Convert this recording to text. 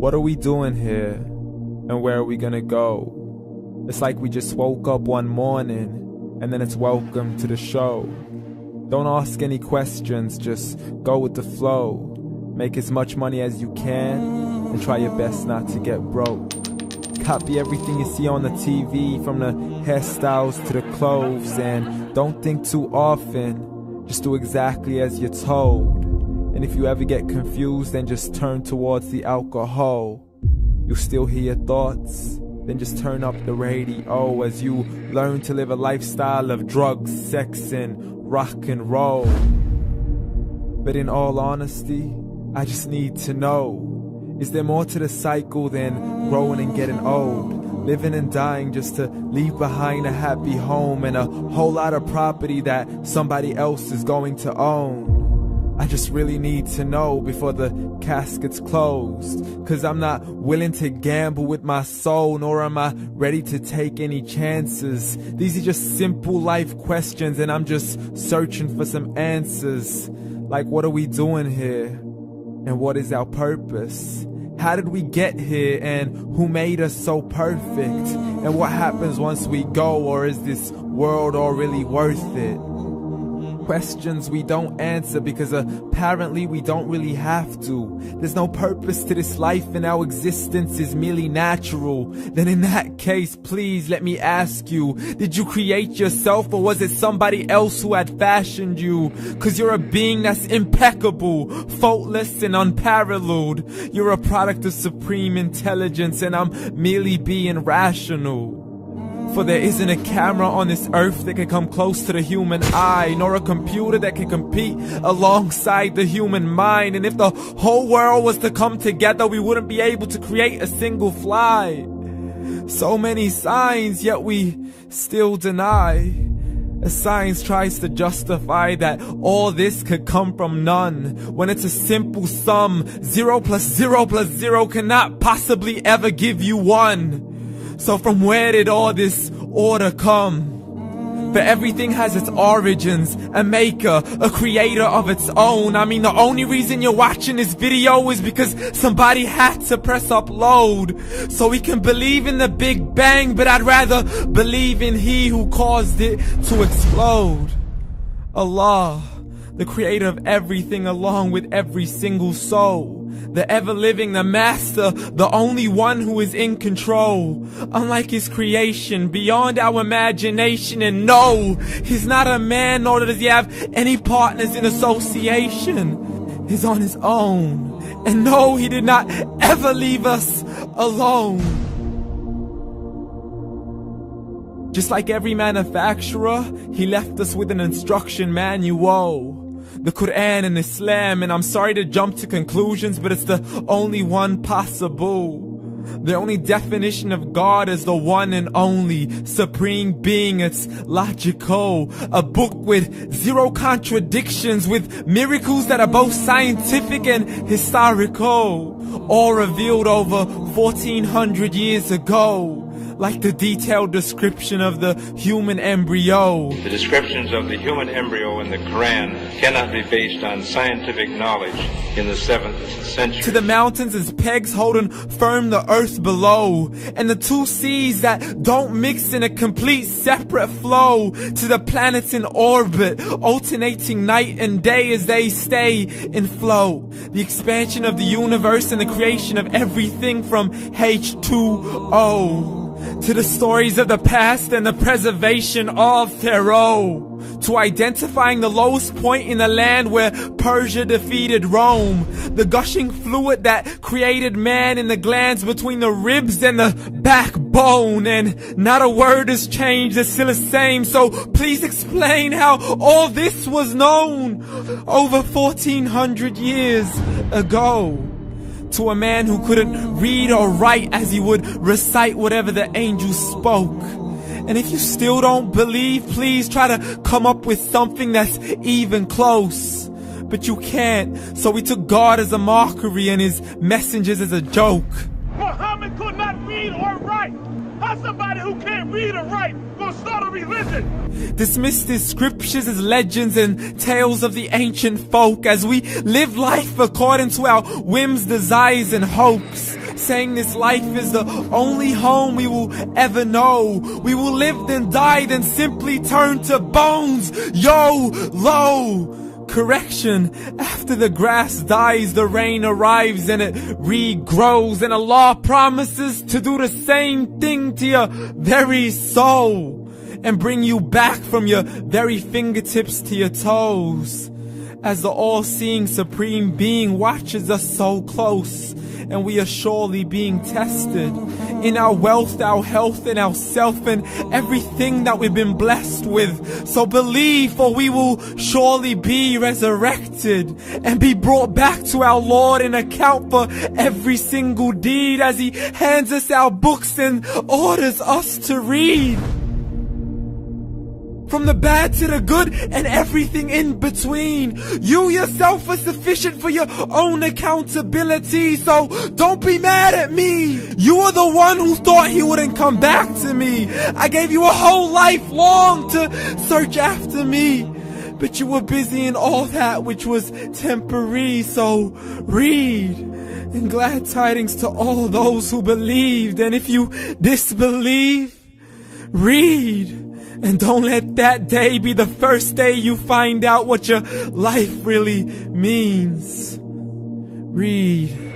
What are we doing here? And where are we gonna go? It's like we just woke up one morning and then it's welcome to the show. Don't ask any questions, just go with the flow. Make as much money as you can and try your best not to get broke. Copy everything you see on the TV, from the hairstyles to the clothes, and don't think too often, just do exactly as you're told. And if you ever get confused, then just turn towards the alcohol. You'll still hear your thoughts, then just turn up the radio as you learn to live a lifestyle of drugs, sex, and rock and roll. But in all honesty, I just need to know, is there more to the cycle than growing and getting old? Living and dying just to leave behind a happy home and a whole lot of property that somebody else is going to own. I just really need to know before the casket's closed, 'cause I'm not willing to gamble with my soul, nor am I ready to take any chances. These are just simple life questions and I'm just searching for some answers. Like, what are we doing here? And what is our purpose? How did we get here, and who made us so perfect? And what happens once we go, or is this world all really worth it? Questions we don't answer because apparently we don't really have to. There's no purpose to this life and our existence is merely natural. Then in that case, please let me ask you, did you create yourself, or was it somebody else who had fashioned you? 'Cause you're a being that's impeccable, faultless and unparalleled. You're a product of supreme intelligence and I'm merely being rational. For there isn't a camera on this earth that can come close to the human eye, nor a computer that can compete alongside the human mind. And if the whole world was to come together, we wouldn't be able to create a single fly. So many signs, yet we still deny. As science tries to justify that all this could come from none, when it's a simple sum. 0 plus 0 plus 0 cannot possibly ever give you 1. So from where did all this order come? For everything has its origins, a maker, a creator of its own. I mean, the only reason you're watching this video is because somebody had to press upload. So we can believe in the Big Bang, but I'd rather believe in He who caused it to explode. Allah, the creator of everything along with every single soul. The ever-living, the master, the only one who is in control. Unlike his creation, beyond our imagination. And no, he's not a man, nor does he have any partners in association. He's on his own. And no, he did not ever leave us alone. Just like every manufacturer, he left us with an instruction manual. The Quran and Islam, and I'm sorry to jump to conclusions, but it's the only one possible. The only definition of God is the one and only supreme being. It's logical, a book with 0 contradictions, with miracles that are both scientific and historical, all revealed over 1400 years ago. Like the detailed description of the human embryo. The descriptions of the human embryo in the Quran cannot be based on scientific knowledge in the 7th century. To the mountains as pegs holding firm the earth below, and the 2 seas that don't mix in a complete separate flow. To the planets in orbit, alternating night and day as they stay in flow. The expansion of the universe and the creation of everything from H2O. To the stories of the past and the preservation of Pharaoh. To identifying the lowest point in the land where Persia defeated Rome. The gushing fluid that created man in the glands between the ribs and the backbone. And not a word has changed, it's still the same. So please explain how all this was known over 1400 years ago. To a man who couldn't read or write, as he would recite whatever the angels spoke. And if you still don't believe, please try to come up with something that's even close. But you can't, so we took God as a mockery and his messengers as a joke. Muhammad could not read or write. How's somebody who can't read or write gonna start a religion? Dismiss his scriptures as legends and tales of the ancient folk, as we live life according to our whims, desires, and hopes. saying this life is the only home we will ever know. We will live then die, then simply turn to bones. YOLO! Correction, after the grass dies, the rain arrives and it regrows, and Allah promises to do the same thing to your very soul and bring you back from your very fingertips to your toes, as the all-seeing supreme being watches us so close, and we are surely being tested in our wealth, our health, and our self, and everything that we've been blessed with. So believe, for we will surely be resurrected and be brought back to our Lord and account for every single deed, as He hands us our books and orders us to read. From the bad to the good and everything in between. You yourself are sufficient for your own accountability, so don't be mad at me. You are the one who thought He wouldn't come back to me. I gave you a whole life long to search after me, but you were busy in all that which was temporary. So read, and glad tidings to all those who believed. And if you disbelieve, read. And don't let that day be the first day you find out what your life really means. Read.